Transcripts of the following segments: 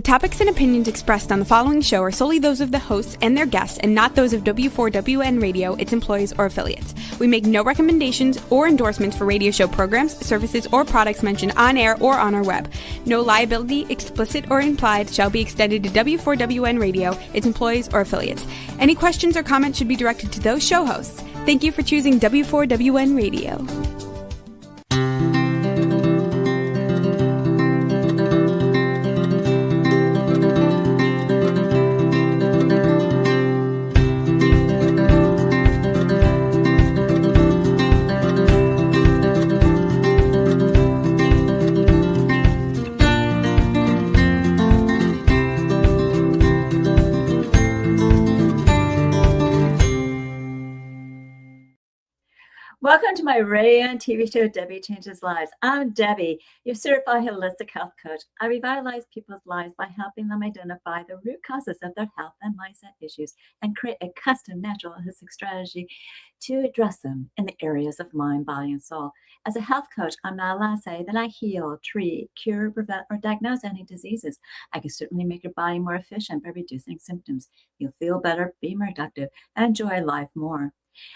topics and opinions expressed on the following show are solely those of the hosts and their guests and not those of W4WN Radio, its employees, or affiliates. We make no recommendations or endorsements for radio show programs, services, or products mentioned on air or on our web. No liability, explicit or implied, shall be extended to W4WN Radio, its employees, or affiliates. Any questions or comments should be directed to those show hosts. Thank you for choosing W4WN Radio. Welcome to my radio and TV show, Debbie Changes Lives. I'm Debbie, your certified holistic health coach. I revitalize people's lives by helping them identify the root causes of their health and mindset issues and create a custom natural holistic strategy to address them in the areas of mind, body, and soul. As a health coach, I'm not allowed to say that I heal, treat, cure, prevent, or diagnose any diseases. I can certainly make your body more efficient by reducing symptoms. You'll feel better, be more productive, and enjoy life more.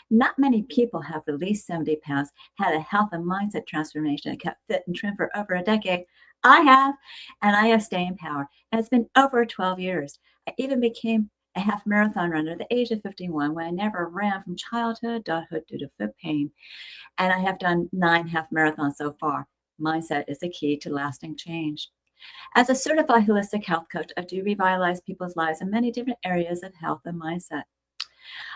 Not many people have released 70 pounds, had a health and mindset transformation, and kept fit and trim for over a decade. I have, and I have staying power. And it's been over 12 years. I even became a half marathon runner at the age of 51 when I never ran from childhood to adulthood due to foot pain. And I have done 9 half marathons so far. Mindset is the key to lasting change. As a certified holistic health coach, I do revitalize people's lives in many different areas of health and mindset.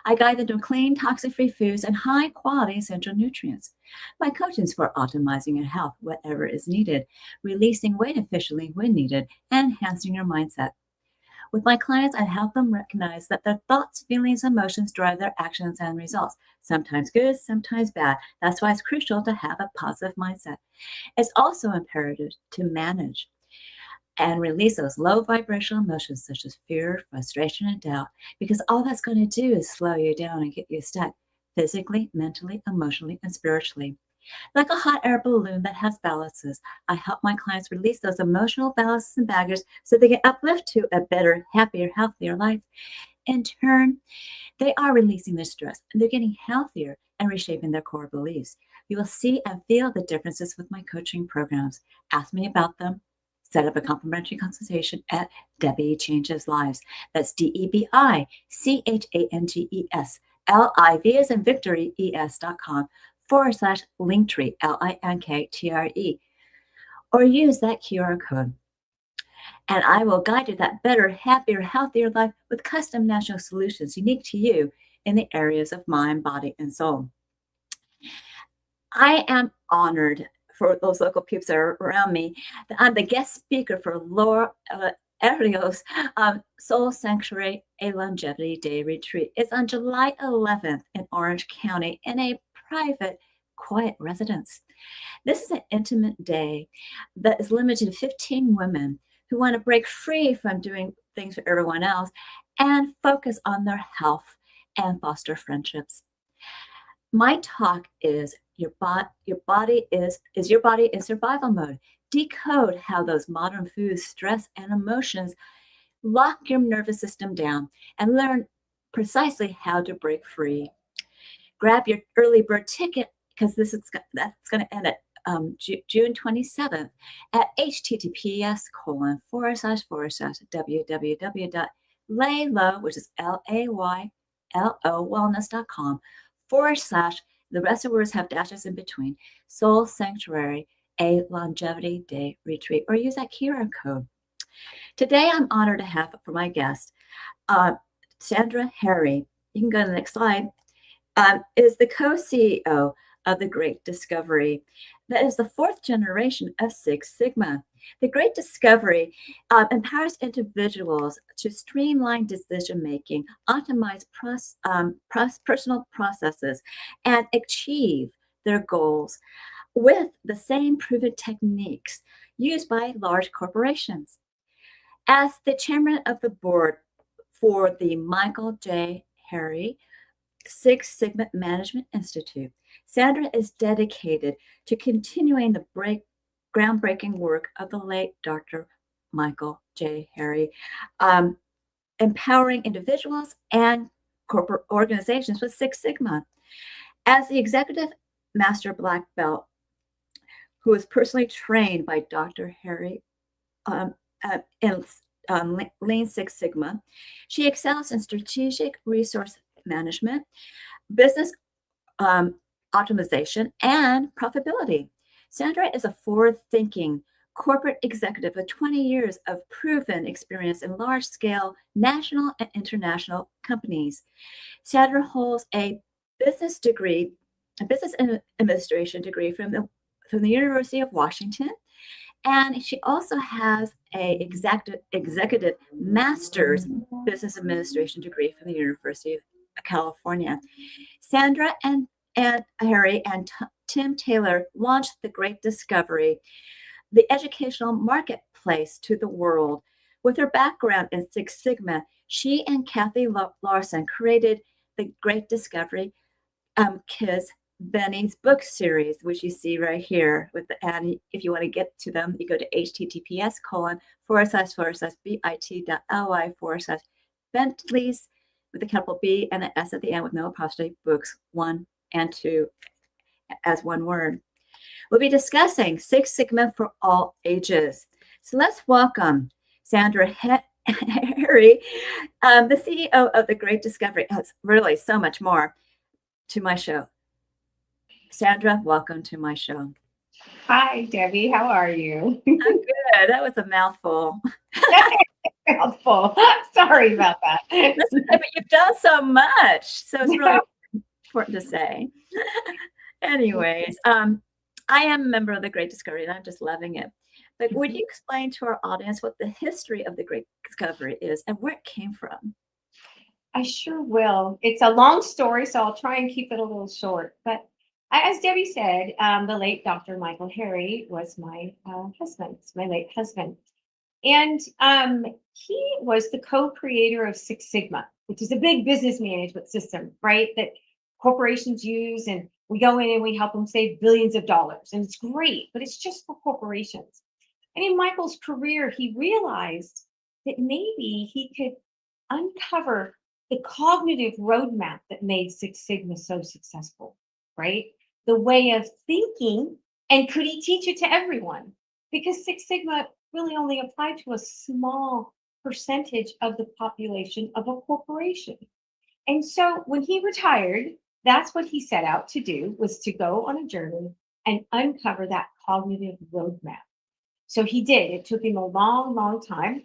I guide them to clean, toxic-free foods and high-quality essential nutrients. My coaching is for optimizing your health, whatever is needed, releasing weight efficiently when needed, and enhancing your mindset. With my clients, I help them recognize that their thoughts, feelings, and emotions drive their actions and results, sometimes good, sometimes bad. That's why it's crucial to have a positive mindset. It's also imperative to manage and release those low vibrational emotions such as fear, frustration, and doubt, because all that's going to do is slow you down and get you stuck physically, mentally, emotionally, and spiritually. Like a hot air balloon that has ballasts, I help my clients release those emotional ballasts and baggage so they can uplift to a better, happier, healthier life. In turn, they are releasing their stress and they're getting healthier and reshaping their core beliefs. You will see and feel the differences with my coaching programs. Ask me about them. Set up a complimentary consultation at Debi Changes Lives. That's DEBICHANGES LIV as in victory ES.com/Linktree LINKTRE, or use that QR code. And I will guide you to that better, happier, healthier life with custom natural solutions unique to you in the areas of mind, body, and soul. I am honored for those local peeps that are around me, that I'm the guest speaker for Laura Arios Soul Sanctuary, a Longevity Day Retreat. It's on July 11th in Orange County in a private, quiet residence. This is an intimate day that is limited to 15 women who want to break free from doing things for everyone else and focus on their health and foster friendships. My talk is your body is in survival mode. Decode how those modern foods, stress, and emotions lock your nervous system down and learn precisely how to break free. Grab your early bird ticket because that's going to end at June 27th at https://www.laylow, which is LAYLO wellness.com/ the rest of the words have dashes in between, Soul Sanctuary, a Longevity Day Retreat, or use that QR code. Today, I'm honored to have for my guest, Sandra Harry. You can go to the next slide. Is the co-CEO of The Great Discovery. That is the 4th generation of Six Sigma. The Great Discovery empowers individuals to streamline decision-making, optimize personal processes, and achieve their goals with the same proven techniques used by large corporations. As the chairman of the board for the Mikel Harry Six Sigma Management Institute, Sandra is dedicated to continuing the groundbreaking work of the late Dr. Mikel J. Harry, empowering individuals and corporate organizations with Six Sigma. As the executive master black belt, who was personally trained by Dr. Harry in Lean Six Sigma, she excels in strategic resource management, business optimization, and profitability. Sandra is a forward-thinking corporate executive with 20 years of proven experience in large-scale national and international companies. Sandra holds a business degree, a business administration degree from the University of Washington, and she also has a executive master's business administration degree from the University of California. Sandra and Harry and Tim Taylor launched The Great Discovery, the educational marketplace to the world. With her background in Six Sigma, she and Kathy Larson created The Great Discovery Kids Benny's book series, which you see right here with the ad. If you want to get to them, you go to https://bit.ly/Bentley's with a capital B and an S at the end with no apostrophe, books 1 and 2 as one word. We'll be discussing Six Sigma for all ages. So let's welcome Sandra Harry, the CEO of The Great Discovery. Has really so much more to my show. Sandra, welcome to my show. Hi, Debbie. How are you? I'm good. That was a mouthful. Mouthful. Sorry about that. But you've done so much, so it's really important to say. Anyways, I am a member of The Great Discovery, and I'm just loving it. But would you explain to our audience what the history of The Great Discovery is and where it came from? I sure will. It's a long story, so I'll try and keep it a little short. But as Debbie said, the late Dr. Mikel Harry was my husband, my late husband. And he was the co-creator of Six Sigma, which is a big business management system, right? That corporations use, and we go in and we help them save billions of dollars. And it's great, but it's just for corporations. And in Mikel's career, he realized that maybe he could uncover the cognitive roadmap that made Six Sigma so successful, right? The way of thinking, and could he teach it to everyone? Because Six Sigma really only applied to a small percentage of the population of a corporation. And so when he retired, that's what he set out to do, was to go on a journey and uncover that cognitive roadmap. So he did. It took him a long, long time.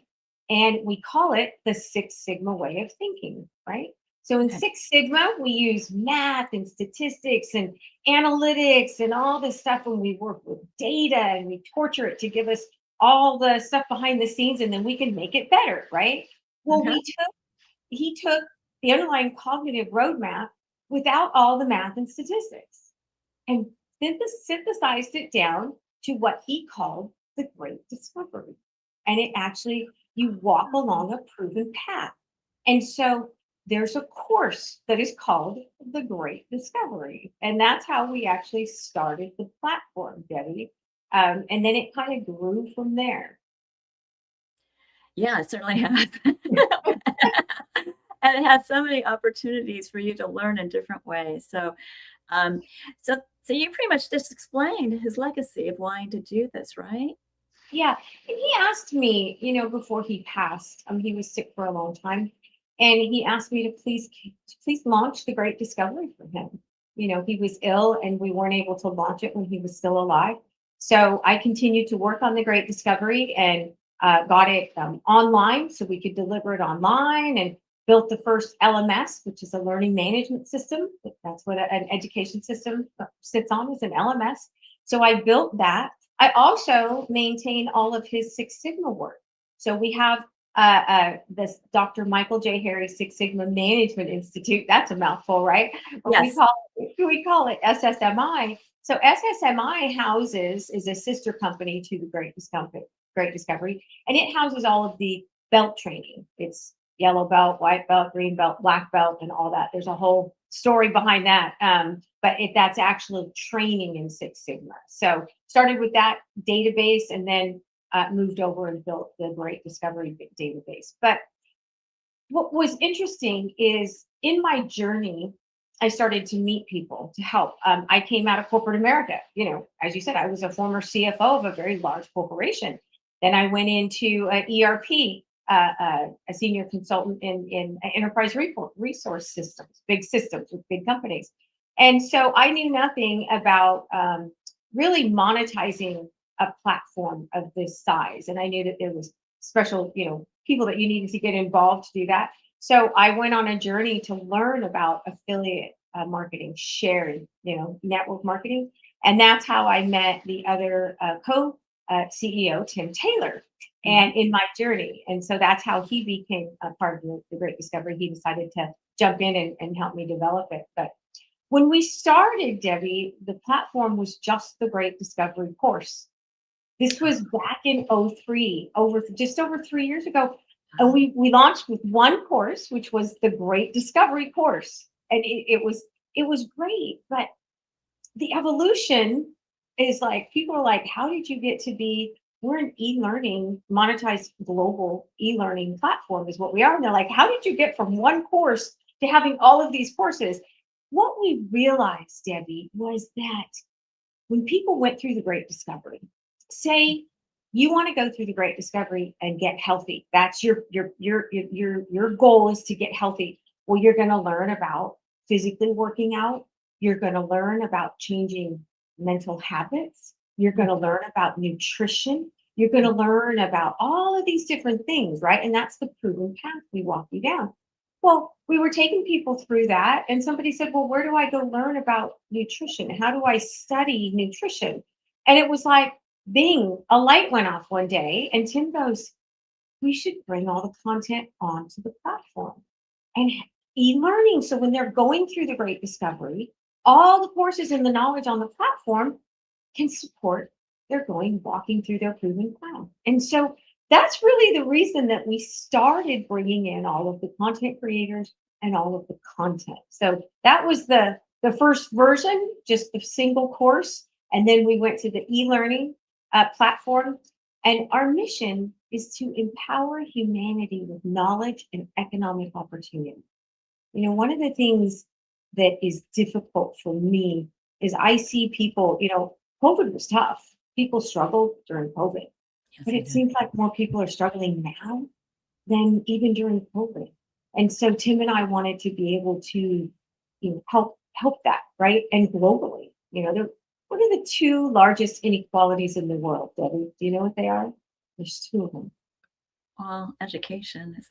And we call it the Six Sigma way of thinking, right? So in Six Sigma, we use math and statistics and analytics and all this stuff, and we work with data and we torture it to give us all the stuff behind the scenes, and then we can make it better, right? Well, he took the underlying cognitive roadmap without all the math and statistics and synthesized it down to what he called the Great Discovery. And it actually, you walk along a proven path. And so there's a course that is called the Great Discovery. And that's how we actually started the platform, Debbie. And then it kind of grew from there. Yeah, it certainly has. And it has so many opportunities for you to learn in different ways. So you pretty much just explained his legacy of wanting to do this, right? Yeah. And he asked me, before he passed, he was sick for a long time. And he asked me to please launch the Great Discovery for him. He was ill and we weren't able to launch it when he was still alive. So I continued to work on the Great Discovery and got it online so we could deliver it online, and built the first LMS, which is a learning management system. That's what an education system sits on, is an LMS. So I built that. I also maintain all of his Six Sigma work. So we have this Dr. Mikel J. Harry Six Sigma Management Institute. That's a mouthful, right? Yes. We call it SSMI. So SSMI is a sister company to the Great Discovery, and it houses all of the belt training. It's yellow belt, white belt, green belt, black belt, and all that. There's a whole story behind that. But that's actually training in Six Sigma. So started with that database, and then moved over and built the Great Discovery database. But what was interesting is in my journey, I started to meet people to help. I came out of corporate America. You know, as you said, I was a former CFO of a very large corporation. Then I went into an ERP, a senior consultant in enterprise resource systems with big companies. And so I knew nothing about really monetizing a platform of this size. And I knew that there was special, people that you needed to get involved to do that. So I went on a journey to learn about affiliate marketing, sharing, network marketing. And that's how I met the other co-CEO, Tim Taylor, and in my journey. And so that's how he became a part of the Great Discovery. He decided to jump in and help me develop it. But when we started, Debbie, the platform was just the Great Discovery course. This was back in 2003, just over 3 years ago. And we launched with one course, which was the Great Discovery course. And it was great. But the evolution is like, people are like, how did you get to be, we're an e-learning, monetized global e-learning platform is what we are. And they're like, how did you get from one course to having all of these courses? What we realized, Debbie, was that when people went through the Great Discovery, say you want to go through the Great Discovery and get healthy. That's your goal is to get healthy. Well, you're going to learn about physically working out. You're going to learn about changing mental habits. You're going to learn about nutrition. You're going to learn about all of these different things, right? And that's the proven path we walk you down. Well, we were taking people through that, and somebody said, well, where do I go learn about nutrition? How do I study nutrition? And it was like, bing, a light went off one day, and Tim goes, we should bring all the content onto the platform and e-learning. So when they're going through the Great Discovery, all the courses and the knowledge on the platform can support their walking through their proven plan. And so that's really the reason that we started bringing in all of the content creators and all of the content. So that was the first version, just the single course. And then we went to the e-learning platform. And our mission is to empower humanity with knowledge and economic opportunity. One of the things that is difficult for me is I see people, COVID was tough. People struggled during COVID. But it seems like more people are struggling now than even during COVID. And so Tim and I wanted to be able to help that, right? And globally, what are the two largest inequalities in the world, Debbie? Do you know what they are? There's two of them. Well, education is.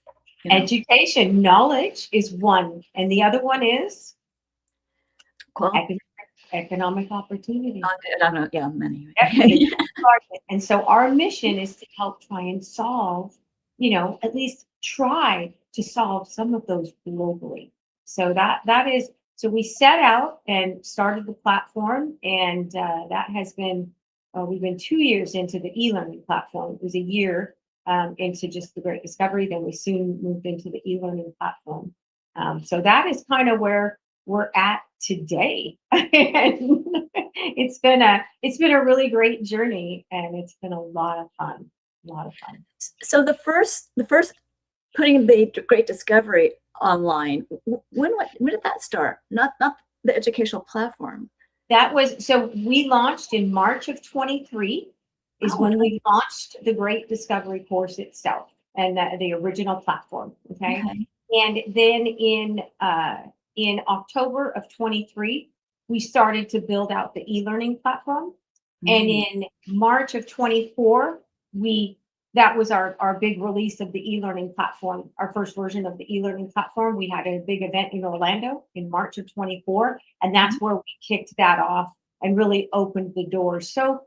Education, knowledge is one. And the other one is economic opportunity. I don't know. Yeah, many. And so our mission is to help try and solve, at least try to solve some of those globally. So that is, so we set out and started the platform, and that has been, we've been 2 years into the e-learning platform. It was a year into just the Great Discovery. Then we soon moved into the e-learning platform. So that is kind of where we're at today. And it's been a really great journey, and it's been a lot of fun. So the first putting the Great Discovery online, when did that start? Not the educational platform. That was, so we launched in March of 23 is when we launched the Great Discovery course itself and the original platform. Okay. And then in October of 23, we started to build out the e-learning platform. And in March of 24, that was our big release of the e-learning platform, our first version of the e-learning platform. We had a big event in Orlando in March of 24, and that's where we kicked that off and really opened the doors. So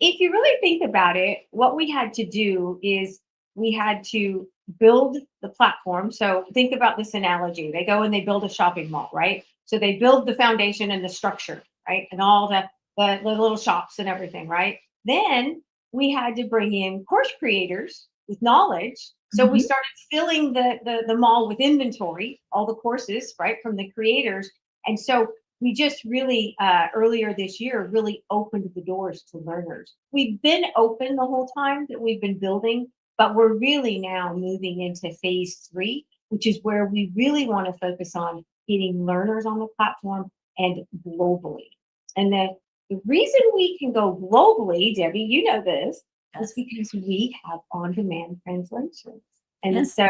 if you really think about it, what we had to do is we had to build the platform. So think about this analogy. They go and they build a shopping mall, right? So they build the foundation and the structure, right? And all the little shops and everything, right? Then we had to bring in course creators with knowledge. So we started filling the mall with inventory, all the courses, right, from the creators. And so we just really earlier this year really opened the doors to learners. We've been open the whole time that we've been building, but we're really now moving into phase 3, which is where we really want to focus on getting learners on the platform and globally. And the reason we can go globally, Debbie, you know this, is because we have on-demand translations. And so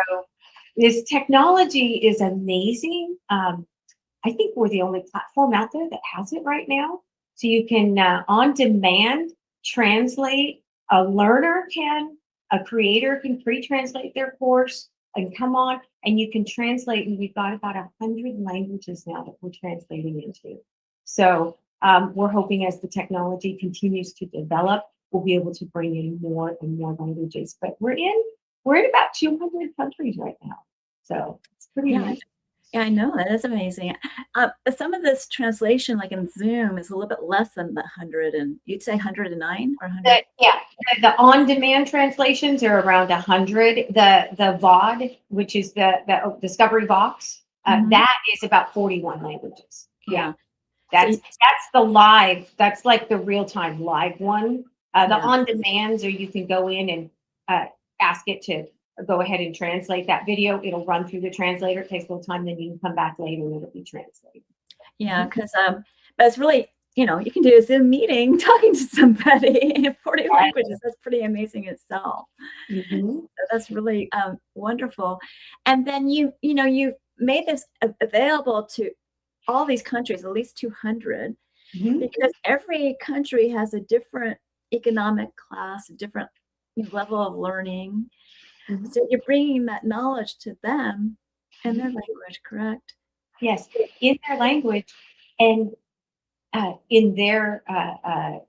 this technology is amazing. I think we're the only platform out there that has it right now. So you can on demand translate. A creator can pre-translate their course and come on, and you can translate. And we've got about 100 languages now that we're translating into. So we're hoping as the technology continues to develop, we'll be able to bring in more and more languages. But we're in about 200 countries right now. So it's pretty amazing. Yeah, I know. That is amazing. Some of this translation, like in Zoom, is a little bit less than the 100, and you'd say 109 or 100? The on-demand translations are around 100. The VOD, which is the Discovery Box, that is about 41 languages. Yeah. That's the live. That's like the real-time live one. The on-demands, or you can go in and ask it to go ahead and translate that video. It'll run through the translator. It takes a little time, then you can come back later and it'll be translated. Yeah, because but it's really, you can do a Zoom meeting talking to somebody in 40 languages. That's pretty amazing itself. So that's really wonderful. And then you made this available to all these countries, at least 200, because every country has a different economic class, a different level of learning. So you're bringing that knowledge to them in their language, correct? Yes, in their language and in their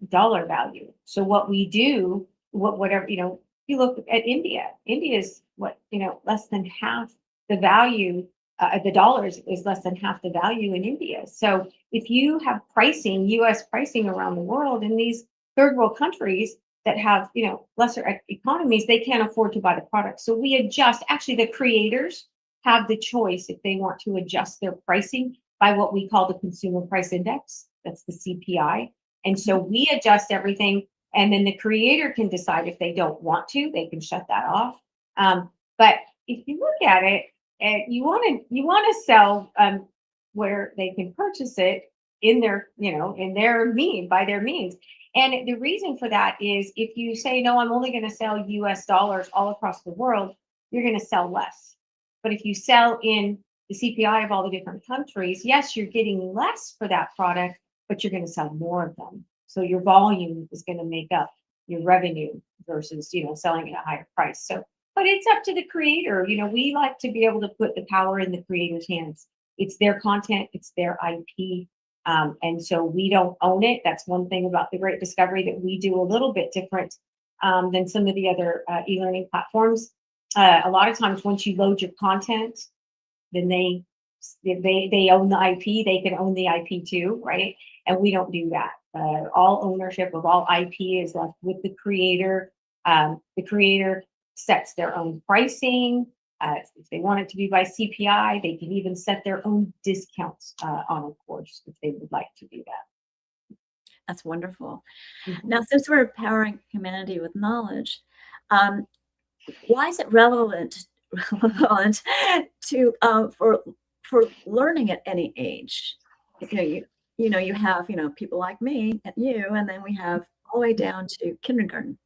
dollar value. So what we do, whatever, you look at India. India is less than half the value. The dollars is less than half the value in India. So if you have pricing, U.S. pricing around the world in these third world countries that have lesser economies, they can't afford to buy the product. So we adjust. Actually, the creators have the choice if they want to adjust their pricing by what we call the Consumer Price Index. That's the CPI. And so we adjust everything, and then the creator can decide if they don't want to, they can shut that off. But if you look at it, you want to sell where they can purchase it in their by their means. And the reason for that is if you say, no, I'm only going to sell US dollars all across the world, you're going to sell less. But if you sell in the CPI of all the different countries, yes, you're getting less for that product, but you're going to sell more of them. So your volume is going to make up your revenue versus, selling at a higher price. So, but it's up to the creator. We like to be able to put the power in the creator's hands. It's their content, it's their IP. And so we don't own it. That's one thing about the Great Discovery that we do a little bit different than some of the other e-learning platforms. A lot of times once you load your content, then they own the IP. They can own the IP too, right? And we don't do that. All ownership of all IP is left with the creator. The creator sets their own pricing. If they want it to be by CPI, they can even set their own discounts on a course if they would like to do that. That's wonderful. Now, since we're empowering humanity with knowledge, why is it relevant to for learning at any age? You have people like me and you, and then we have all the way down to kindergarten.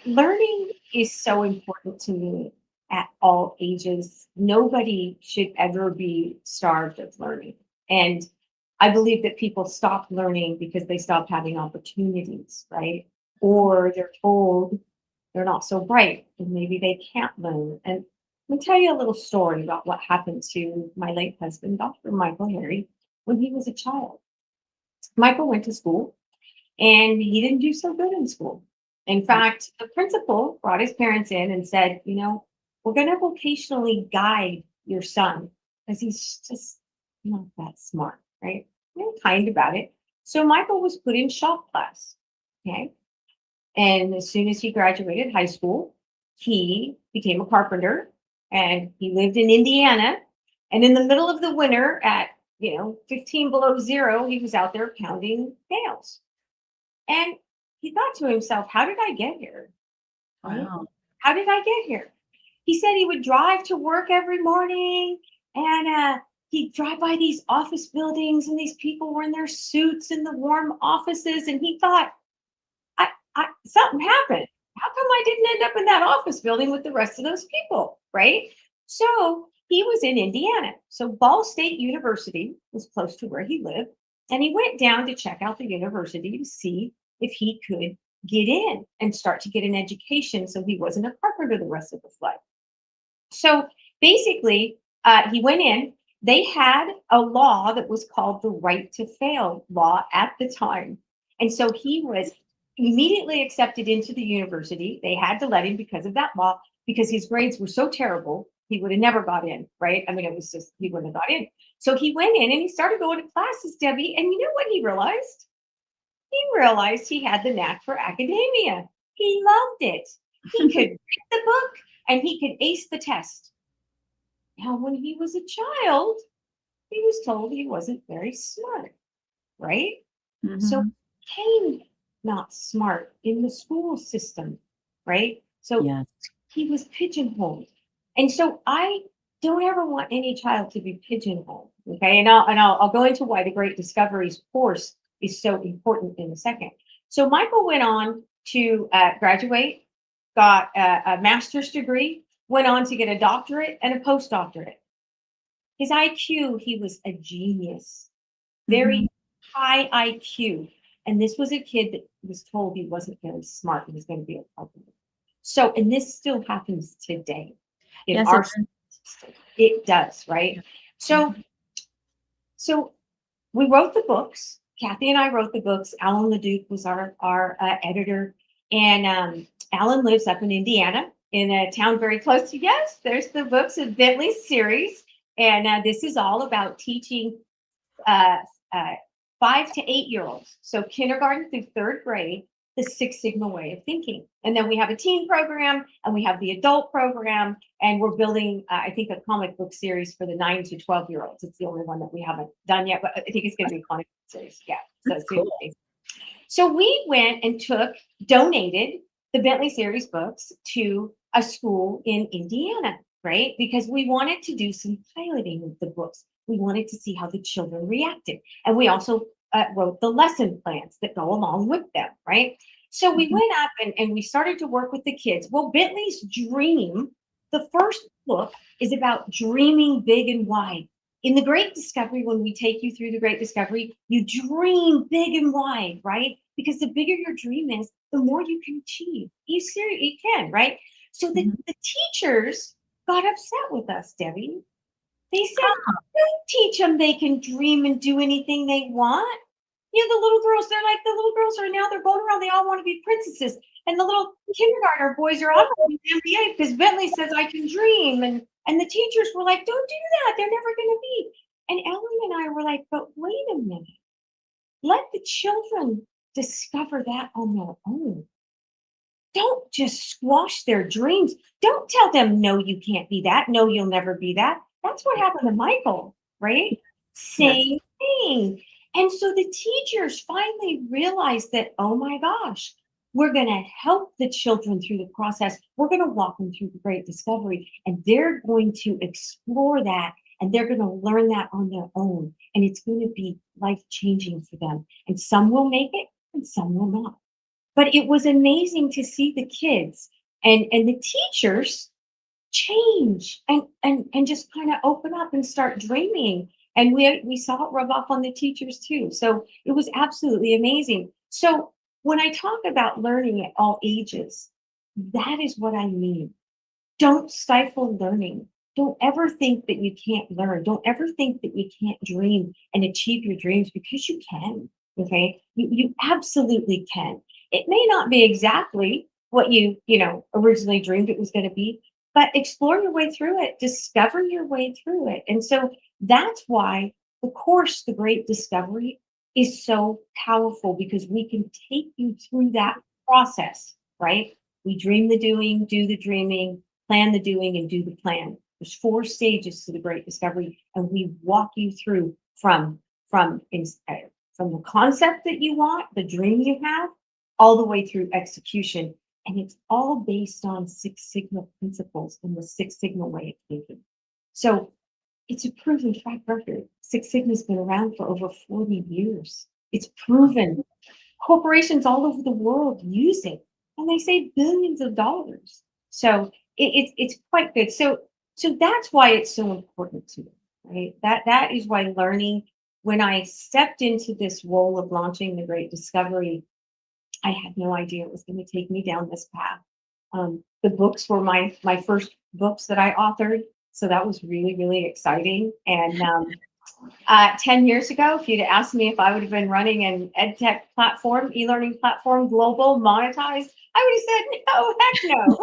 Learning is so important to me at all ages. Nobody should ever be starved of learning. And I believe that people stop learning because they stop having opportunities, right? Or they're told they're not so bright and maybe they can't learn. And let me tell you a little story about what happened to my late husband, Dr. Mikel Harry, when he was a child. Michael went to school and he didn't do so good in school. In fact, the principal brought his parents in and said, we're going to vocationally guide your son because he's just not that smart, right? Kind about it. So Michael was put in shop class, okay? And as soon as he graduated high school, he became a carpenter and he lived in Indiana. And in the middle of the winter at 15 below zero, he was out there counting nails. And he thought to himself, how did I get here? Right? Wow. How did I get here? He said he would drive to work every morning, and he'd drive by these office buildings, and these people were in their suits in the warm offices. And he thought, something happened. How come I didn't end up in that office building with the rest of those people? Right. So he was in Indiana. So Ball State University was close to where he lived. And he went down to check out the university to see if he could get in and start to get an education so he wasn't a carpenter the rest of his life. So basically, he went in. They had a law that was called the right to fail law at the time. And so he was immediately accepted into the university. They had to let him because of that law, because his grades were so terrible, he would have never got in, right? I mean, it was just, he wouldn't have got in. So he went in and he started going to classes, Debbie. And you know what he realized? He realized he had the knack for academia. He loved it. He could read the book and he could ace the test. Now, when he was a child, he was told he wasn't very smart, right? So he became not smart in the school system, right? So Yes. he was pigeonholed. And so I don't ever want any child to be pigeonholed. Okay. And I'll go into why the Great Discoveries course is so important in a second. So Michael went on to graduate, got a master's degree, went on to get a doctorate and a postdoctorate. His IQ, he was a genius, very high IQ. And this was a kid that was told he wasn't very smart. He was going to be a carpenter. So, and this still happens today in Yes, our system. It does, right? Yeah. So, so we wrote the books. Kathy and I wrote the books. Alan LeDuc was our editor, and Alan lives up in Indiana in a town very close to yes. There's the books of Bentley Series, and this is all about teaching uh, uh, 5 to 8-year-olds, so kindergarten through third grade, the Six Sigma way of thinking. And then we have a teen program and we have the adult program, and we're building, I think, a comic book series for the 9 to 12-year-olds. It's the only one that we haven't done yet, but I think it's going to be a comic book series. Yeah. That's cool. So we went and donated the Bentley Series books to a school in Indiana, right? Because we wanted to do some piloting with the books. We wanted to see how the children reacted. And we also wrote the lesson plans that go along with them, right? So we went up and we started to work with the kids. Well, Bentley's dream, the first book is about dreaming big and wide. In the Great Discovery, when we take you through the Great Discovery, you dream big and wide, right? Because the bigger your dream is, the more you can achieve. You can, right? So the teachers got upset with us, Debbie. They said, don't teach them they can dream and do anything they want. You know, the little girls, they're like, the little girls are now, they're going around, they all want to be princesses. And the little kindergartner boys are all going to the NBA because Bentley says I can dream. And the teachers were like, don't do that. They're never going to be. And Ellen and I were like, but wait a minute. Let the children discover that on their own. Don't just squash their dreams. Don't tell them, no, you can't be that. No, you'll never be that. That's what happened to Michael, right? Same thing. And so the teachers finally realized that, oh my gosh, we're going to help the children through the process. We're going to walk them through the Great Discovery, and they're going to explore that, and they're going to learn that on their own. And it's going to be life-changing for them. And some will make it, and some will not. But it was amazing to see the kids and the teachers change and just kind of open up and start dreaming. And we saw it rub off on the teachers too. So it was absolutely amazing. So when I talk about learning at all ages, that is what I mean. Don't stifle learning. Don't ever think that you can't learn. Don't ever think that you can't dream and achieve your dreams, because you can. Okay, you absolutely can. It may not be exactly what you originally dreamed it was going to be, but explore your way through it, discover your way through it. And so that's why the course, The Great Discovery, is so powerful, because we can take you through that process, right? We dream the doing, do the dreaming, plan the doing, and do the plan. There's 4 stages to the Great Discovery, and we walk you through from from ins- uh, from the concept that you want, the dream you have, all the way through execution. And it's all based on Six Sigma principles and the Six Sigma way of thinking. So it's a proven track record. Six Sigma's been around for over 40 years. It's proven. Corporations all over the world use it, and they save billions of dollars. So it's quite good. So that's why it's so important to me, right? That is why learning. When I stepped into this role of launching the Great Discovery, I had no idea it was going to take me down this path. The books were my first books that I authored, so that was really really exciting. And 10 years ago, if you'd asked me if I would have been running an ed tech platform, e-learning platform, global, monetized, I would have said, no, heck no.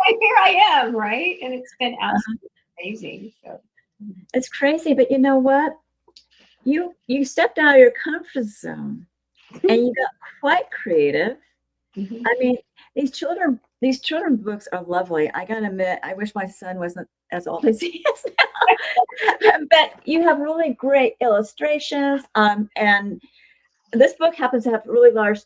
And here I am, right? And it's been absolutely amazing. So It's crazy, but you know what? You stepped out of your comfort zone and you got quite creative. mhm. I mean, these children books are lovely. I gotta admit, I wish my son wasn't as old as he is now. But you have really great illustrations. And this book happens to have really large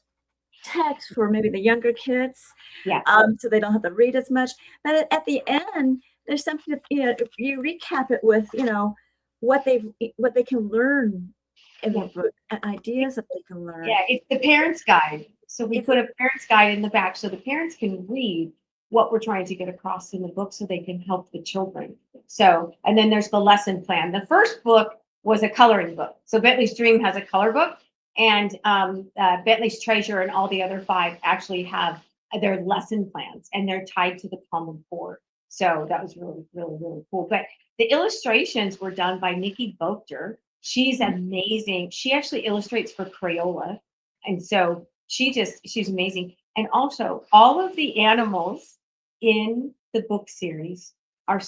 text for maybe the younger kids, Yeah, so they don't have to read as much. But at the end, there's something that, if you recap it with, what they can learn in the yeah, book, and ideas that they can learn. yeah. It's the parents' guide. So we If put a parents' guide in the back so the parents can read what we're trying to get across in the book so they can help the children. So, and then there's the lesson plan. The first book was a coloring book. So Bentley's Dream has a color book, and Bentley's Treasure and all the other five actually have their lesson plans, and they're tied to the Common Core. So that was really, really, really cool. But the illustrations were done by Nikki Bochter. She's amazing. She actually illustrates for Crayola, and so she's amazing. And also, all of the animals in the book series are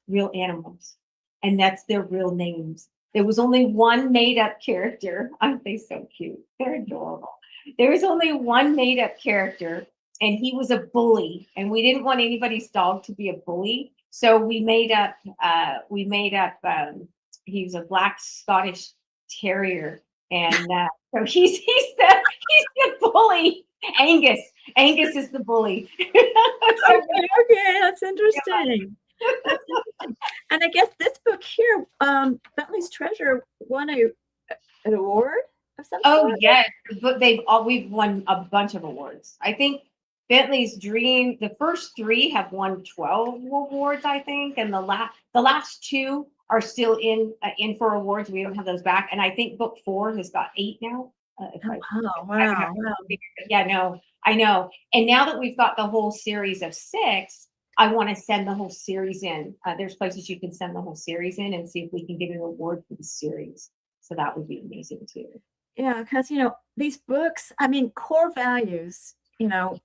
real animals, and that's their real names. There was only one made up character. Aren't they so cute? They're adorable. There was only one made up character, and he was a bully, and we didn't want anybody's dog to be a bully. So we made up he was a black Scottish terrier, and so he's the bully. Angus. Angus is the bully. So, okay, that's yeah. interesting. That's interesting. And I guess this book here, Bentley's Treasure, won an award of some Oh sort. yes, but we've won a bunch of awards. I think Bentley's Dream, the first three have won 12 awards, I think, and the last two are still in for awards. We don't have those back, and I think book 4 has got 8 now. If Oh, I would have wow. to figure it. Yeah, no, I know. And now that we've got the whole series of 6, I want to send the whole series in. There's places you can send the whole series in and see if we can get an award for the series. So that would be amazing too. Yeah, because these books, I mean, core values. I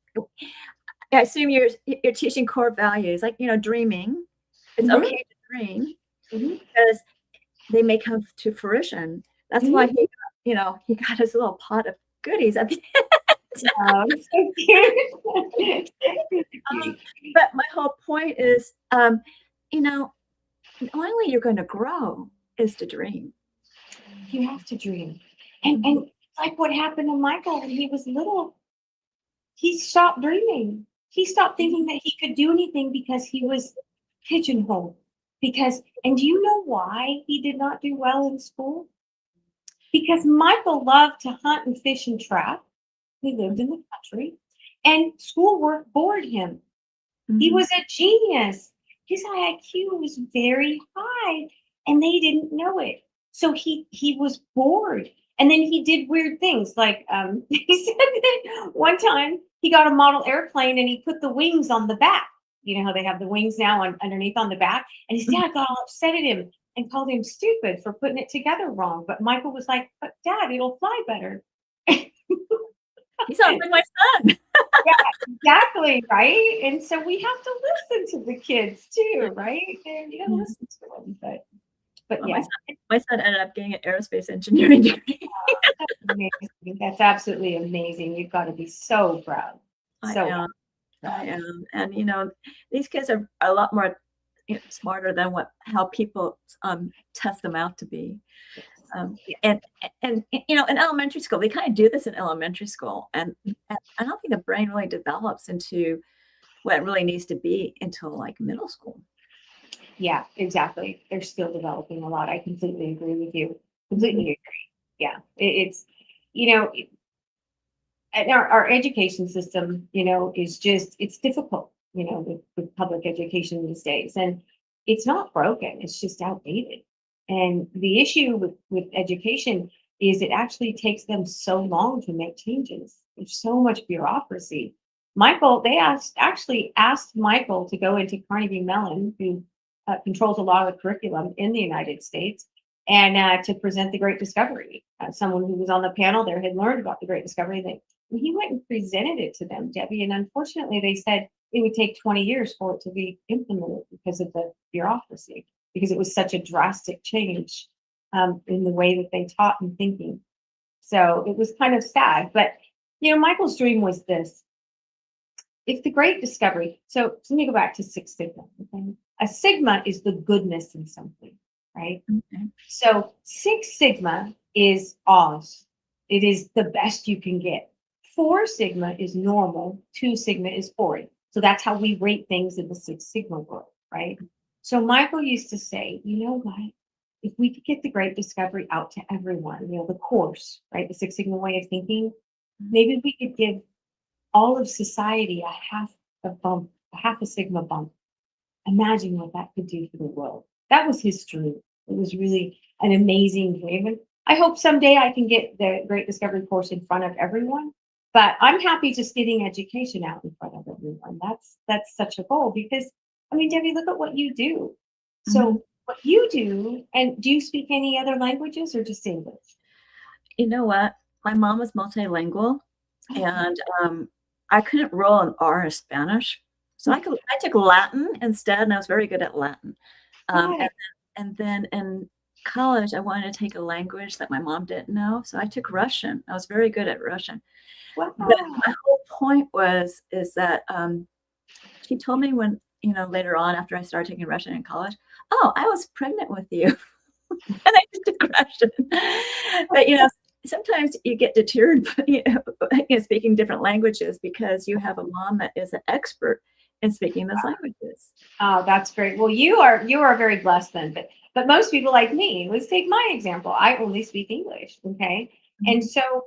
assume you're teaching core values, like dreaming. It's Mhm, okay to dream mhm, because they may come to fruition. That's why mhm. he got his little pot of goodies at the Oh, it's so cute. end. But my whole point is, you know, the only way you're going to grow is to dream. You have to dream. And like what happened to Michael when he was little, he stopped dreaming. He stopped thinking that he could do anything because he was pigeonholed. And do you know why he did not do well in school? Because Michael loved to hunt and fish and trap. He lived in the country, and schoolwork bored him. He Mhm. was a genius. His IQ was very high, and they didn't know it. So he was bored, and then he did weird things. Like he said that one time he got a model airplane and he put the wings on the back. You know how they have the wings now underneath on the back, and his dad got all upset at him and called him stupid for putting it together wrong. But Michael was like, "But Dad, it'll fly better." He sounds like my son. Yeah, exactly, right? And so we have to listen to the kids too, right? And you gotta Yeah. listen to them. But Well, yeah, my son ended up getting an aerospace engineering degree. that's amazing. That's absolutely amazing. You've got to be so proud. I So am. I proud. am. And these kids are a lot more smarter than how people test them out to be. And in elementary school, they kind of do this in elementary school, and I don't think the brain really develops into what it really needs to be until like middle school. Yeah, exactly. They're still developing a lot. I completely agree with you. Completely agree. Yeah, it's you know, and our education system, is just it's difficult, with public education these days, and it's not broken. It's just outdated. And the issue with education is it actually takes them so long to make changes. There's so much bureaucracy. Michael, they actually asked Michael to go into Carnegie Mellon, who controls a lot of the curriculum in the United States, and to present the Great Discovery. Someone who was on the panel there had learned about the Great Discovery. And he went and presented it to them, Debbie, and unfortunately they said it would take 20 years for it to be implemented because of the bureaucracy, because it was such a drastic change in the way that they taught and thinking. So it was kind of sad. But, Michael's dream was this. If the Great Discovery, so let me go back to Six Sigma. Okay? A sigma is the goodness in something, right? Okay. So Six Sigma is Oz. It is the best you can get. 4 Sigma is normal. 2 Sigma is boring. So that's how we rate things in the Six Sigma world, right? So Michael used to say, you know what? If we could get the Great Discovery out to everyone, the course, right? The Six Sigma way of thinking, maybe we could give all of society a half a Sigma bump. Imagine what that could do for the world. That was his dream. It was really an amazing dream. And I hope someday I can get the Great Discovery course in front of everyone. But I'm happy just getting education out in front of everyone. That's such a goal because, Debbie, look at what you do. So what you do, and do you speak any other languages or just English? You know what? My mom was multilingual, and I couldn't roll an R in Spanish, so I took Latin instead, and I was very good at Latin. And then in college, I wanted to take a language that my mom didn't know, so I took Russian. I was very good at Russian. Wow. But my whole point is that she told me when, later on after I started taking Russian in college, oh, I was pregnant with you. And I just took Russian. But, sometimes you get deterred, speaking different languages because you have a mom that is an expert in speaking those languages. Oh, that's great. Well, you are very blessed then. But most people like me, let's take my example. I only speak English. Okay. And so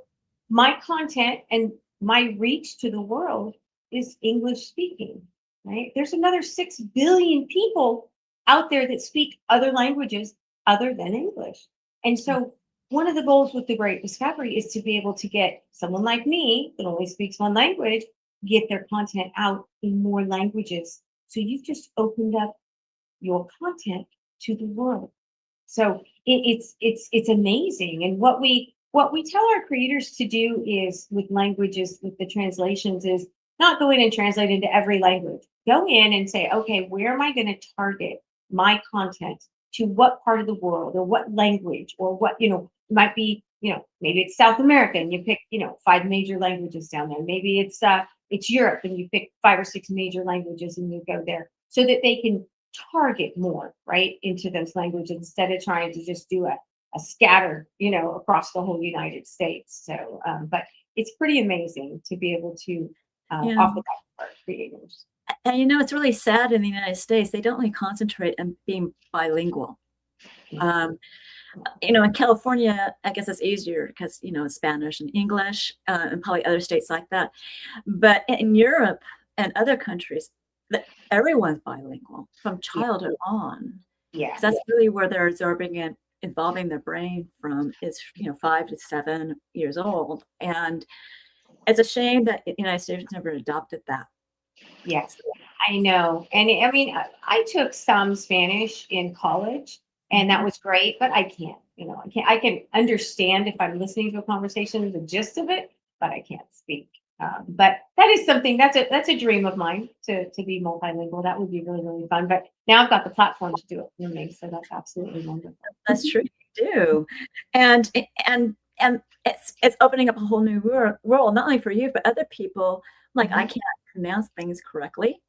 my content and my reach to the world is English speaking, right? There's another 6 billion people out there that speak other languages other than English. And so one of the goals with the Great Discovery is to be able to get someone like me that only speaks one language, get their content out in more languages. So you've just opened up your content to the world. So it's amazing. And what we tell our creators to do is with languages, with the translations, is not go in and translate into every language. Go in and say, okay, where am I going to target my content to what part of the world or what language or what, might be, maybe it's South America and you pick, 5 major languages down there. Maybe it's Europe and you pick 5 or 6 major languages and you go there so that they can target more right into those languages instead of trying to just do a scatter, across the whole United States. So, but it's pretty amazing to be able to offer that for our creators. And it's really sad in the United States, they don't really concentrate on being bilingual. In California, I guess it's easier because, it's Spanish and English and probably other states like that. But in Europe and other countries, everyone's bilingual from childhood on. Yeah. That's really where they're absorbing and involving their brain from is, 5 to 7 years old. And it's a shame that the United States never adopted that. Yes, I know. And I took some Spanish in college and that was great, but I can't, I can understand if I'm listening to a conversation, the gist of it, but I can't speak. But that is something that's a dream of mine to be multilingual. That would be really, really fun. But now I've got the platform to do it for me. So that's absolutely wonderful. That's true. You do. And it's opening up a whole new world, not only for you, but other people. Like I can't pronounce things correctly,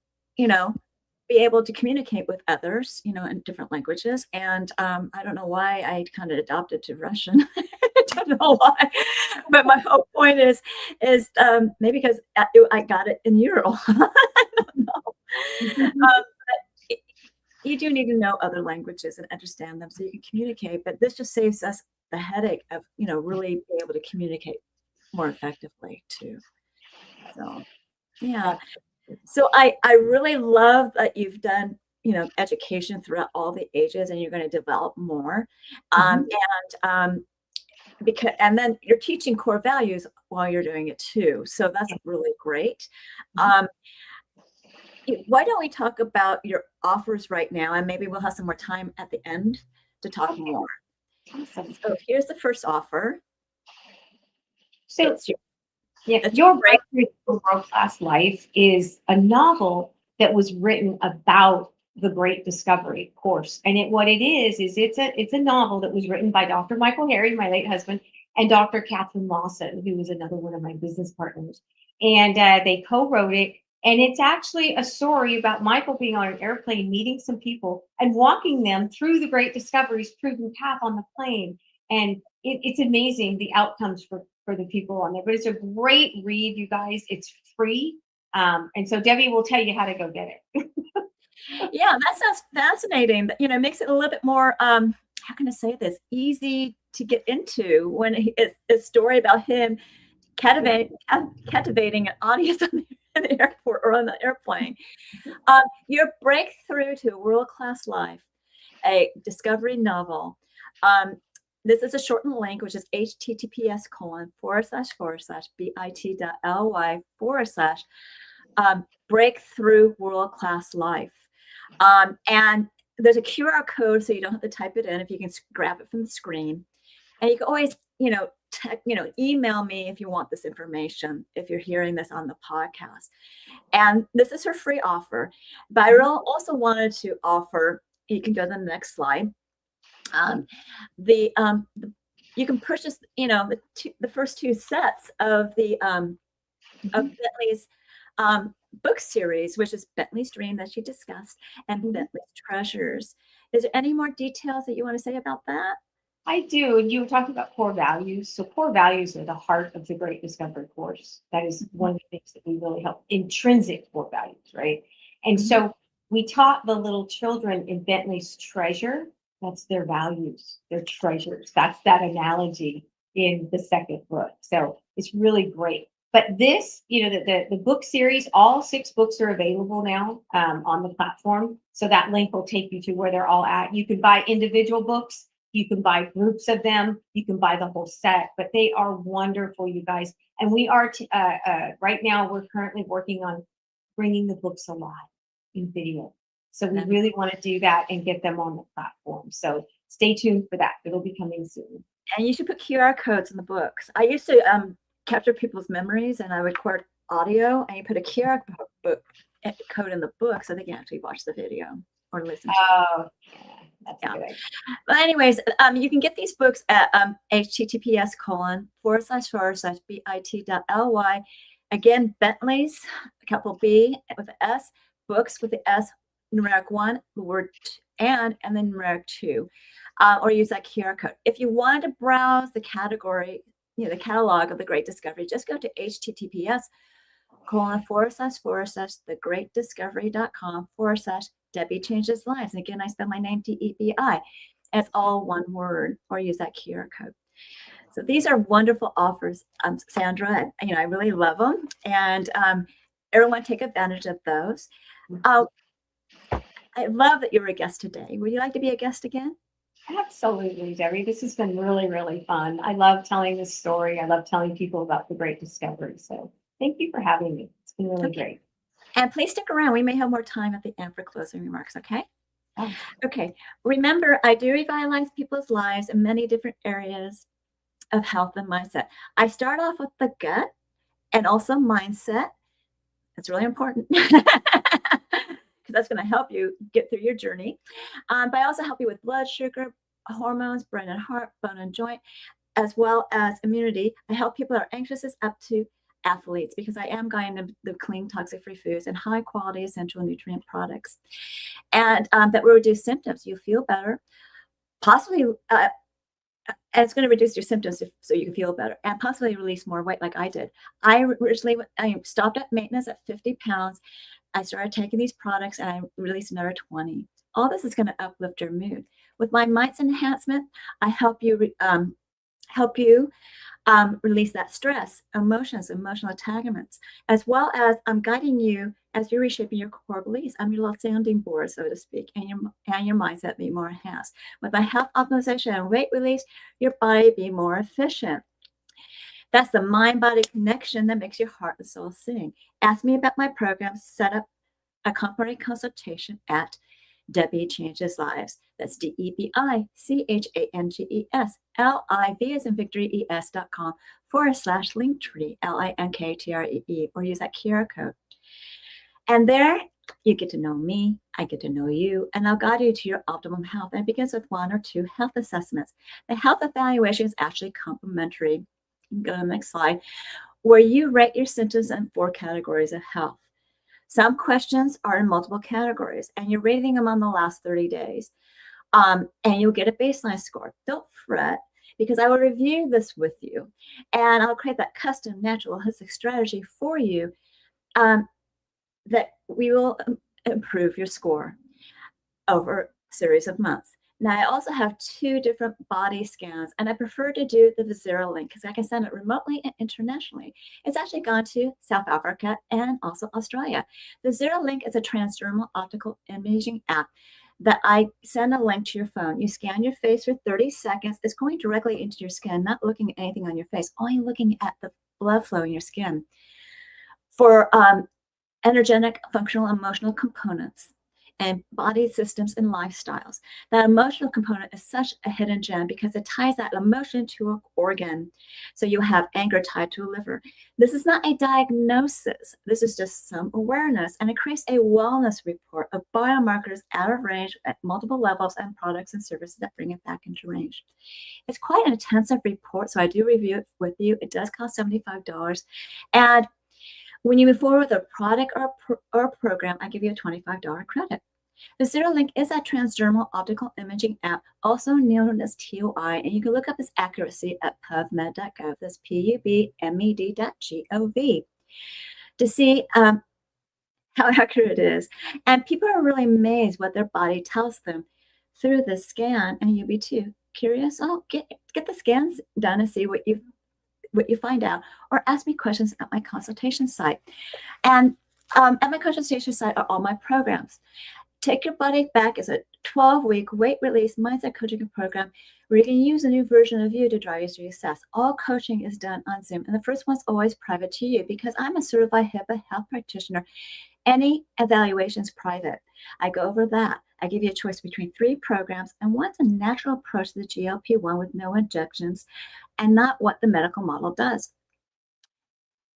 be able to communicate with others, in different languages. And I don't know why I kind of adopted to Russian. I don't know why, but my whole point is maybe because I got it in Ural. I don't know. But you do need to know other languages and understand them so you can communicate. But this just saves us the headache of, really being able to communicate more effectively too. So, yeah. So I really love that you've done, education throughout all the ages, and you're going to develop more. And and then you're teaching core values while you're doing it too. So that's really great. Why don't we talk about your offers right now, and maybe we'll have some more time at the end to talk more. Awesome. So here's the first offer. So It's your Your Breakthrough to World-Class Life is a novel that was written about the Great Discovery course. And what it is it's a novel that was written by Dr. Mikel Harry, my late husband, and Dr. Catherine Lawson, who was another one of my business partners. And they co-wrote it. And it's actually a story about Michael being on an airplane, meeting some people and walking them through the Great Discovery's proven path on the plane. And it's amazing the outcomes for the people on there. But it's a great read, you guys. It's free. And so Debbie will tell you how to go get it. Yeah, that sounds fascinating. It makes it a little bit more, how can I say this, easy to get into when it's a story about him captivating an audience in the airport or on the airplane. Your Breakthrough to World-Class Life, a discovery novel. This is a shortened link, which is https://bit.ly/breakthrough world-class life. And there's a QR code, so you don't have to type it in if you can grab it from the screen. And you can always, email me if you want this information, if you're hearing this on the podcast. And this is her free offer. But I also wanted to offer, you can go to the next slide. You can purchase, the first two sets of the of Bentley's book series, which is Bentley's Dream that she discussed, and Bentley's Treasures. Is there any more details that you want to say about that? I do. And you were talking about core values. So core values are the heart of the Great Discovery course. That is one of the things that we really help. Intrinsic core values, right? And so we taught the little children in Bentley's Treasure. That's their values, their treasures. That's that analogy in the second book. So it's really great. But this, the book series, all 6 books are available now on the platform. So that link will take you to where they're all at. You can buy individual books. You can buy groups of them. You can buy the whole set. But they are wonderful, you guys. And we are, right now, we're currently working on bringing the books alive in video. So we really want to do that and get them on the platform. So stay tuned for that. It'll be coming soon. And you should put QR codes in the books. I used to capture people's memories, and I record audio, and you put a QR code in the book so they can actually watch the video or listen to it. Oh, that's a good idea. But anyways, you can get these books at https://bit.ly. Again, Bentley's, capital B with an S, books with the S, numeric 1, the word and then numeric 2, or use that QR code. If you wanted to browse the category, the catalog of the Great Discovery, just go to https://thegreatdiscovery.com/Debi Changes Lives. And again, I spell my name Debi. It's all one word, or use that QR code. So these are wonderful offers, Sandra. I really love them, and everyone take advantage of those. I love that you're a guest today. Would you like to be a guest again? Absolutely, Debbie. This has been really, really fun. I love telling this story. I love telling people about the Great Discovery. So thank you for having me. It's been really great. And please stick around. We may have more time at the end for closing remarks, okay? Oh. Okay. Remember, I do revitalize people's lives in many different areas of health and mindset. I start off with the gut and also mindset. That's really important. Because that's going to help you get through your journey. But I also help you with blood sugar, hormones, brain and heart, bone and joint, as well as immunity. I help people that are anxious up to athletes because I am guiding the clean, toxic-free foods and high-quality essential nutrient products. And that will reduce symptoms. You feel better, possibly, and it's going to reduce your symptoms so you can feel better and possibly release more weight like I did. I stopped at maintenance at 50 pounds. I started taking these products and I released another 20. All this is going to uplift your mood. With my mindset enhancement, I help you release that stress, emotions, emotional attachments, as well as I'm guiding you as you're reshaping your core beliefs. I'm your little sounding board, so to speak, and your mindset be more enhanced. With my health optimization and weight release, your body be more efficient. That's the mind-body connection that makes your heart and soul sing. Ask me about my program. Set up a complimentary consultation at Debi Changes Lives. That's DebiChangesLives, as in victory, ES.com/linktree, LINKTREE, or use that QR code. And there you get to know me, I get to know you, and I'll guide you to your optimum health. And it begins with 1 or 2 health assessments. The health evaluation is actually complimentary. You can go to the next slide, where you rate your symptoms in 4 categories of health. Some questions are in multiple categories, and you're rating them on the last 30 days. And you'll get a baseline score. Don't fret, because I will review this with you, and I'll create that custom, natural, holistic strategy for you that we will improve your score over a series of months. Now, I also have 2 different body scans, and I prefer to do the Vizira link because I can send it remotely and internationally. It's actually gone to South Africa and also Australia. The Vizira link is a transdermal optical imaging app that I send a link to your phone. You scan your face for 30 seconds. It's going directly into your skin, not looking at anything on your face, only looking at the blood flow in your skin. For energetic, functional, emotional components and body systems and lifestyles. That emotional component is such a hidden gem because it ties that emotion to an organ. So you have anger tied to a liver. This is not a diagnosis. This is just some awareness, and it creates a wellness report of biomarkers out of range at multiple levels and products and services that bring it back into range. It's quite an intensive report, so I do review it with you. It does cost $75, and when you move forward with a product or a program, I give you a $25 credit. The Vizira link is a transdermal optical imaging app, also known as TOI, and you can look up its accuracy at pubmed.gov. That's PUBMED.gov to see how accurate it is. And people are really amazed what their body tells them through the scan, and you'll be too curious. Oh, get the scans done and see what you find out, or ask me questions at my consultation site. And at my consultation site are all my programs. Take Your Body Back is a 12-week weight release mindset coaching program where you can use a new version of you to drive you to success. All coaching is done on Zoom, and the first one's always private to you because I'm a certified HIPAA health practitioner. Any evaluation is private. I go over that. I give you a choice between 3 programs, and one's a natural approach to the GLP-1 with no injections and not what the medical model does.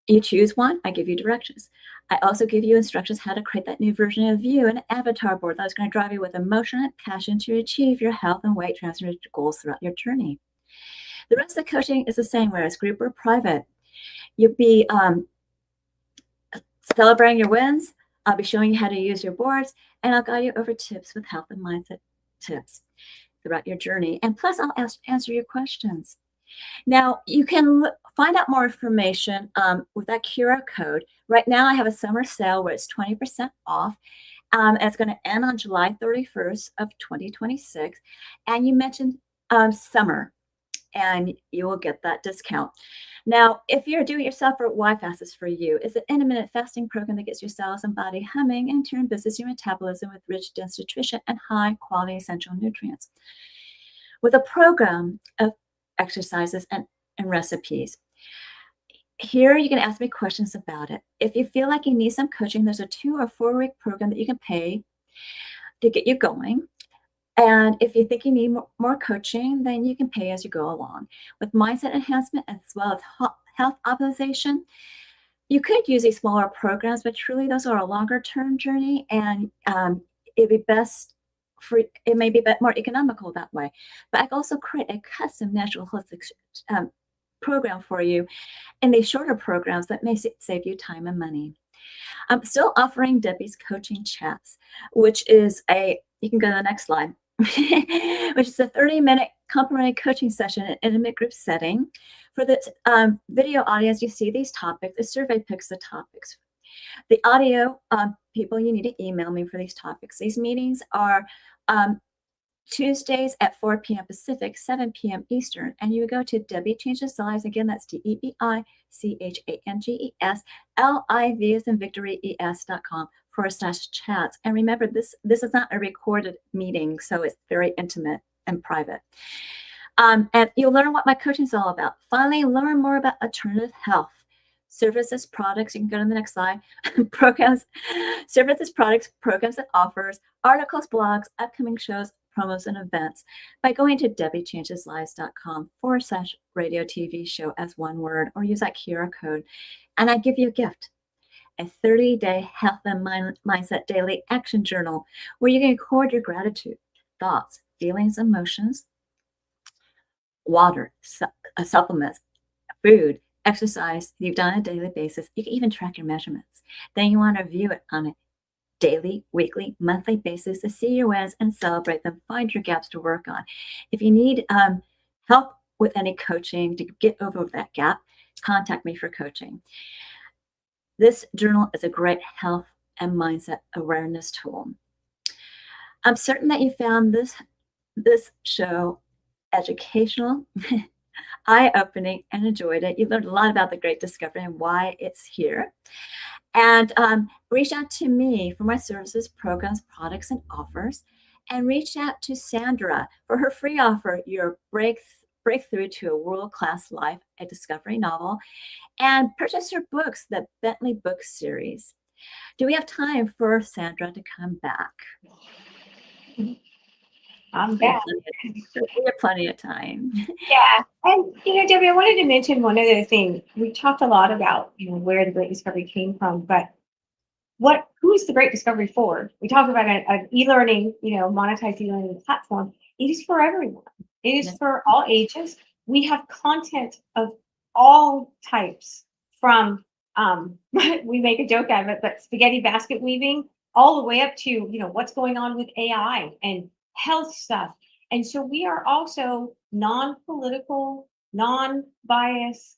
You choose one, I give you directions. I also give you instructions how to create that new version of you, an avatar board that's going to drive you with emotion and passion to achieve your health and weight transformation goals throughout your journey. The rest of the coaching is the same, whether it's group or private. You'll be celebrating your wins. I'll be showing you how to use your boards, and I'll guide you over tips with health and mindset tips throughout your journey. And plus, I'll answer your questions. Now, you can find out more information with that QR code. Right now, I have a summer sale where it's 20% off. And it's going to end on July 31st of 2026. And you mentioned summer, and you will get that discount. Now, if you're doing it yourself, or Why Fast is for you, it's an intermittent fasting program that gets your cells and body humming and turn business your metabolism with rich, dense nutrition and high-quality essential nutrients. With a program of exercises and recipes. Here you can ask me questions about it. If you feel like you need some coaching, there's a 2 or 4 week program that you can pay to get you going. And if you think you need more coaching, then you can pay as you go along. With mindset enhancement as well as health optimization, you could use these smaller programs, but truly those are a longer term journey, and it'd be best it may be a bit more economical that way. But I can also create a custom natural holistic program for you in these shorter programs that may save you time and money. I'm still offering Debi's coaching chats, which is you can go to the next slide, which is a 30-minute complimentary coaching session in an intimate group setting. For the video audience, you see these topics. The survey picks the topics. The audio people, you need to email me for these topics. These meetings are Tuesdays at 4 p.m. Pacific, 7 p.m. Eastern, and you go to Debi Changes Lives. Again, that's DebiChangesLives as in victory es.com/chats. And remember, this is not a recorded meeting, so it's very intimate and private. And you'll learn what my coaching is all about. Finally, learn more about alternative health. Services, products, you can go to the next slide, programs, services, products, programs and offers, articles, blogs, upcoming shows, promos, and events by going to DebiChangesLives.com/radio TV show as one word, or use that QR code. And I give you a gift, a 30-day health and mindset daily action journal where you can record your gratitude, thoughts, feelings, emotions, water, supplements, food, exercise you've done on a daily basis. You can even track your measurements. Then you want to review it on a daily, weekly, monthly basis to see your wins and celebrate them. Find your gaps to work on. If you need help with any coaching to get over that gap, contact me for coaching. This journal is a great health and mindset awareness tool. I'm certain that you found this show educational, eye-opening, and enjoyed it. You learned a lot about the Great Discovery and why it's here. And reach out to me for my services, programs, products, and offers. And reach out to Sandra for her free offer, your breakthrough to a world-class life, a discovery novel. And purchase your books, the Bentley book series. Do we have time for Sandra to come back? I'm back. We have plenty of time. Yeah. And, Debi, I wanted to mention one other thing. We talked a lot about, where the Great Discovery came from, but who is the Great Discovery for? We talked about an e-learning, monetized e-learning platform. It is for everyone. It is for all ages. We have content of all types from, we make a joke out of it, but spaghetti basket weaving all the way up to, what's going on with AI and health stuff. And so we are also non-political, non-biased.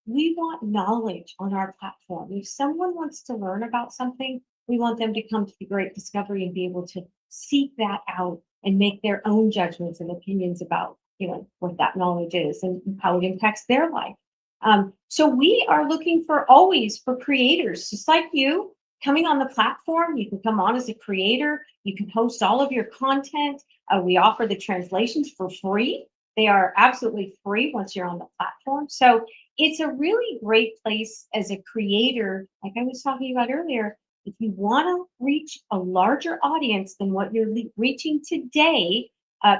We want knowledge on our platform. If someone wants to learn about something, we want them to come to the Great Discovery and be able to seek that out and make their own judgments and opinions about, what that knowledge is and how it impacts their life. So we are looking always for creators, just like you, coming on the platform. You can come on as a creator. You can host all of your content. We offer the translations for free. They are absolutely free once you're on the platform. So it's a really great place as a creator, like I was talking about earlier. If you want to reach a larger audience than what you're reaching today,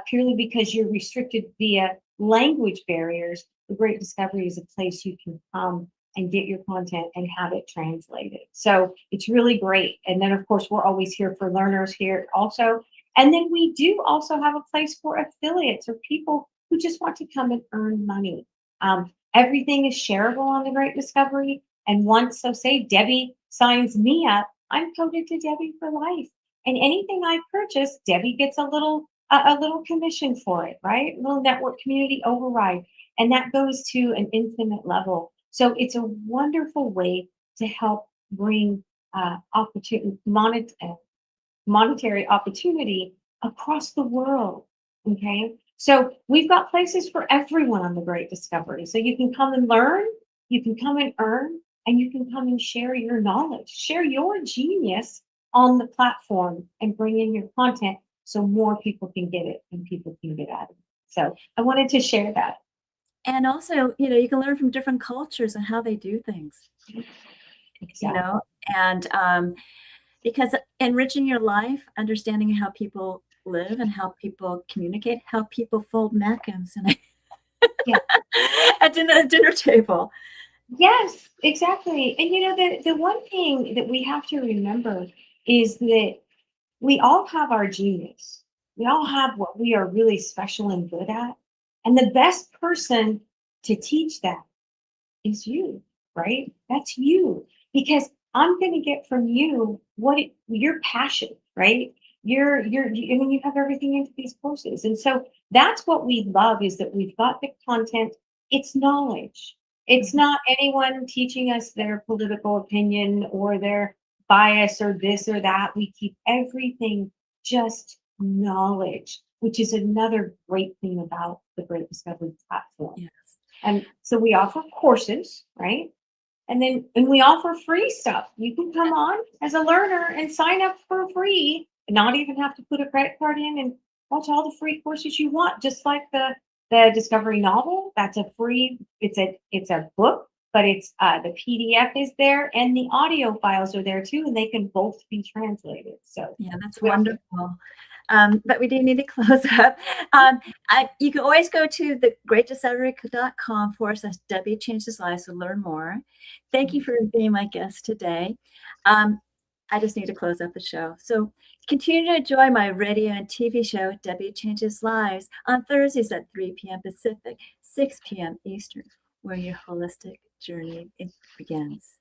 purely because you're restricted via language barriers, the Great Discovery is a place you can come and get your content and have it translated. So it's really great. And then, of course, we're always here for learners here also. And then we do also have a place for affiliates or people who just want to come and earn money. Everything is shareable on the Great Discovery. And once, say Debi signs me up, I'm coded to Debi for life. And anything I purchase, Debi gets a little commission for it, right? A little network community override. And that goes to an infinite level. So it's a wonderful way to help bring monetary opportunity across the world. Okay. So we've got places for everyone on the Great Discovery. So you can come and learn, you can come and earn, and you can come and share your knowledge, share your genius on the platform and bring in your content so more people can get it and people can get at it. So I wanted to share that. And also, you can learn from different cultures and how they do things. Exactly. And because enriching your life, understanding how people live and how people communicate, how people fold napkins and at the dinner table. Yes, exactly. And the one thing that we have to remember is that we all have our genius. We all have what we are really special and good at. And the best person to teach that is you, right? That's you. Because I'm going to get from you your passion, right? I mean, you have everything into these courses. And so that's what we love, is that we've got the content. It's knowledge. It's not anyone teaching us their political opinion or their bias or this or that. We keep everything just knowledge, which is another great thing about the Great Discovery platform. Yes. And so we offer courses, right? And we offer free stuff. You can come on as a learner and sign up for free, and not even have to put a credit card in, and watch all the free courses you want. Just like the Discovery novel, that's a free. It's a book, but it's the PDF is there, and the audio files are there too, and they can both be translated. So Yeah, that's wonderful. But we do need to close up. You can always go to thegreatdiscovery.com/Debi Changes Lives to learn more. Thank you for being my guest today. I just need to close up the show. So continue to enjoy my radio and TV show, Debi Changes Lives, on Thursdays at 3 p.m. Pacific, 6 p.m. Eastern, where your holistic journey begins.